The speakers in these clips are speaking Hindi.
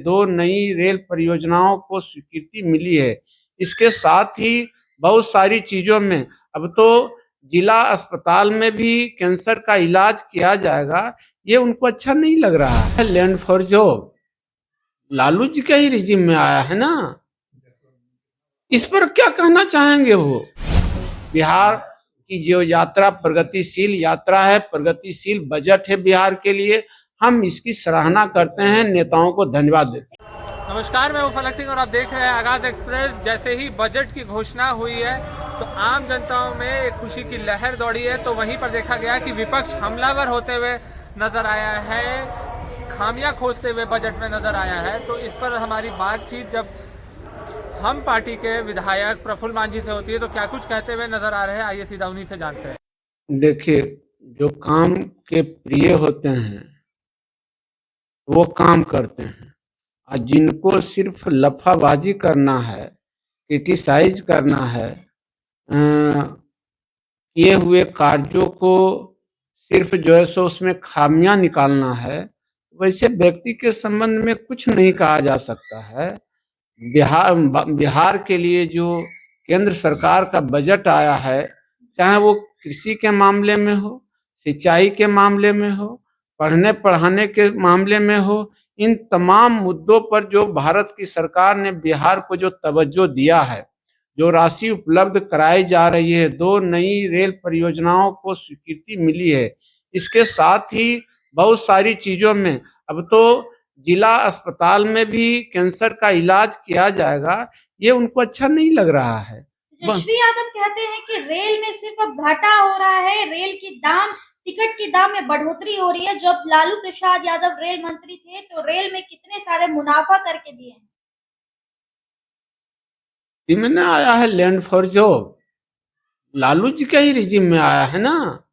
2 नई रेल परियोजनाओं को स्वीकृति मिली है। इसके साथ ही बहुत सारी चीज़ों में अब तो जिला अस्पताल में भी कैंसर का इलाज किया जाएगा, ये उनको अच्छा नहीं लग रहा है। Land for job Lalu ji के ही रिजिम में आया है ना, इस पर क्या कहना चाहेंगे वो? बिहार की जो यात्रा प्रगतिशील यात्रा है, प्रगतिशील बजट है बिहार के लिए, हम इसकी सराहना करते हैं, नेताओं को धन्यवाद देते हैं। नमस्कार, मैं हूं फलक सिंह और आप देख रहे हैं आगाज एक्सप्रेस। जैसे ही बजट की घोषणा हुई है तो आम जनताओं में एक खुशी की लहर दौड़ी है, तो वहीं पर देखा गया कि विपक्ष हमलावर होते हुए नजर आया है, खामियां खोजते हुए बजट में नजर आया है। तो इस पर हमारी बातचीत जब हम पार्टी के विधायक प्रफुल्ल मांझी से होती है तो क्या कुछ कहते हुए नजर आ रहे हैं, आइए सीधा उन्हीं से जानते हैं। देखिए, जो काम के प्रिय होते हैं वो काम करते हैं, और जिनको सिर्फ लफाबाजी करना है, क्रिटिसाइज करना है, किए हुए कार्यों को सिर्फ जो है सो उसमें खामियां निकालना है, वैसे व्यक्ति के संबंध में कुछ नहीं कहा जा सकता है। बिहार के लिए जो केंद्र सरकार का बजट आया है, चाहे वो कृषि के मामले में हो, सिंचाई के मामले में हो, पढ़ने पढ़ाने के मामले में हो, इन तमाम मुद्दों पर जो भारत की सरकार ने बिहार को जो तवज्जो दिया है, जो राशि उपलब्ध कराई जा रही है, 2 नई रेल परियोजनाओं को स्वीकृति मिली है। इसके साथ ही बहुत सारी चीजों में अब तो जिला अस्पताल में भी कैंसर का इलाज किया जाएगा, ये उनको अच्छा नहीं लग रहा है। तेजस्वी यादव कहते हैं कि रेल में सिर्फ अब घाटा हो रहा है, टिकट के दाम में बढ़ोतरी हो रही है। जब लालू प्रसाद यादव रेल मंत्री थे तो रेल में कितने सारे मुनाफा करके दिए हैं। में आया है land for job, Lalu ji के ही रिजिम में आया है ना,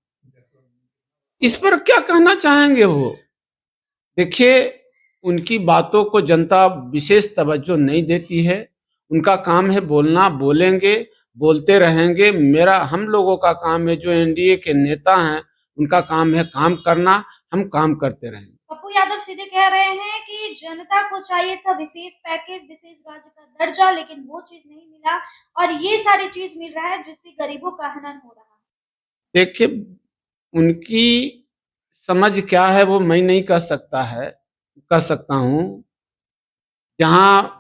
इस पर क्या कहना चाहेंगे वो? देखिए, उनकी बातों को जनता विशेष तवज्जो नहीं देती है। उनका काम है बोलना, बोलेंगे, बोलते रहेंगे। हम लोगों का काम है, जो एनडीए के नेता हैं, उनका काम है काम करना, हम काम करते रहेंगे। पप्पू यादव सीधे कह रहे हैं कि जनता को चाहिए था विशेष पैकेज, विशेष राज्य का दर्जा, लेकिन वो चीज नहीं मिला और ये सारी चीज मिल रहा है जिससे गरीबों का हनन हो रहा है। देखिए, उनकी समझ क्या है वो मैं नहीं कह सकता हूँ। जहाँ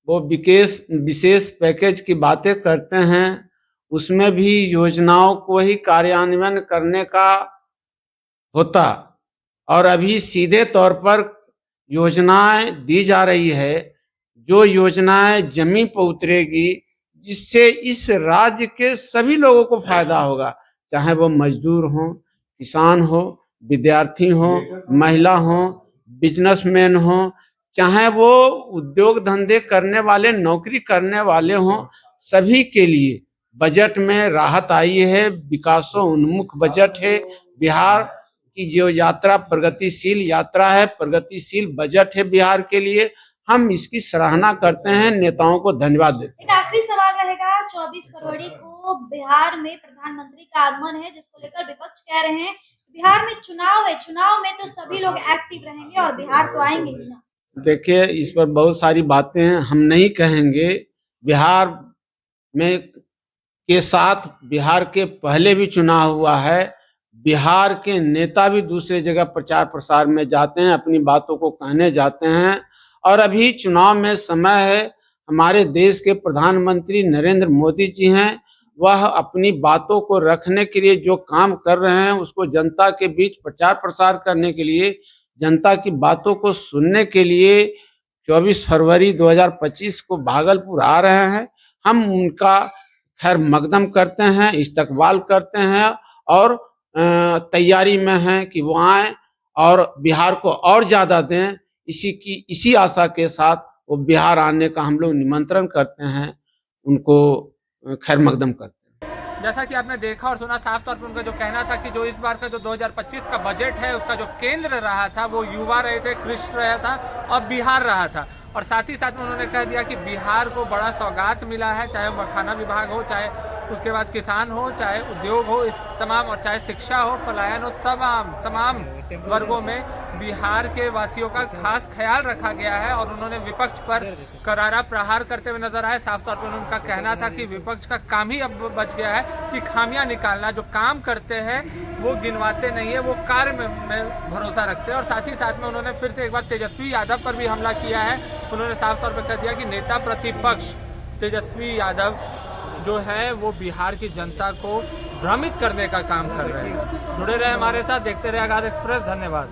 वो विशेष पैकेज की बातें करते हैं, उसमें भी योजनाओं को ही कार्यान्वयन करने का होता, और अभी सीधे तौर पर योजनाएं दी जा रही है, जो योजनाएं जमीन पर उतरेगी, जिससे इस राज्य के सभी लोगों को फायदा होगा, चाहे वो मजदूर हो, किसान हो, विद्यार्थी हो, महिला हो, बिजनेसमैन हो, चाहे वो उद्योग धंधे करने वाले, नौकरी करने वाले हों, सभी के लिए बजट में राहत आई है। विकासोन्मुख बजट है। बिहार की जो यात्रा प्रगतिशील यात्रा है, प्रगतिशील बजट है बिहार के लिए, हम इसकी सराहना करते हैं, नेताओं को धन्यवाद देते हैं। एक आखिरी सवाल रहेगा, 24 फरवरी को बिहार में प्रधानमंत्री का आगमन है, जिसको लेकर विपक्ष कह रहे हैं बिहार में चुनाव है, चुनाव में तो सभी लोग एक्टिव रहेंगे और बिहार तो आएंगे ही ना। देखिए, इस पर बहुत सारी बातें हैं, हम नहीं कहेंगे। बिहार में के साथ बिहार के पहले भी चुनाव हुआ है। बिहार के नेता भी दूसरे जगह प्रचार प्रसार में जाते हैं, अपनी बातों को कहने जाते हैं, और अभी चुनाव में समय है। हमारे देश के प्रधानमंत्री नरेंद्र मोदी जी हैं, वह अपनी बातों को रखने के लिए जो काम कर रहे हैं, उसको जनता के बीच प्रचार प्रसार करने के लिए, जनता की बातों को सुनने के लिए 24 फरवरी 2025 को भागलपुर आ रहे हैं। हम उनका खैर मकदम करते हैं, इस्तकबाल करते हैं, और तैयारी में हैं कि वो आए और बिहार को और ज़्यादा दें। इसी आशा के साथ वो बिहार आने का हम लोग निमंत्रण करते हैं, उनको खैर मकदम करते हैं। जैसा कि आपने देखा और सुना, साफ तौर पर उनका जो कहना था कि जो इस बार का जो 2025 का बजट है, उसका जो केंद्र रहा था वो युवा रहे थे, कृषि रहा था और बिहार रहा था। और साथ ही साथ में उन्होंने कह दिया कि बिहार को बड़ा सौगात मिला है, चाहे मखाना विभाग हो, चाहे उसके बाद किसान हो, चाहे उद्योग हो, इस तमाम, और चाहे शिक्षा हो, पलायन हो, तमाम वर्गों में बिहार के वासियों का खास ख्याल रखा गया है। और उन्होंने विपक्ष पर करारा प्रहार करते हुए नजर आए। साफ तौर पर उनका कहना था कि विपक्ष का काम ही अब बच गया है कि खामियां निकालना। जो काम करते हैं वो गिनवाते नहीं है, वो कार्य में भरोसा रखते हैं। और साथ ही साथ में उन्होंने फिर से एक बार तेजस्वी यादव पर भी हमला किया है। उन्होंने साफ तौर पर कह दिया कि नेता प्रतिपक्ष तेजस्वी यादव जो है वो बिहार की जनता को भ्रमित करने का काम कर रहे हैं। जुड़े रहे हमारे साथ, देखते रहे आगाज एक्सप्रेस। धन्यवाद।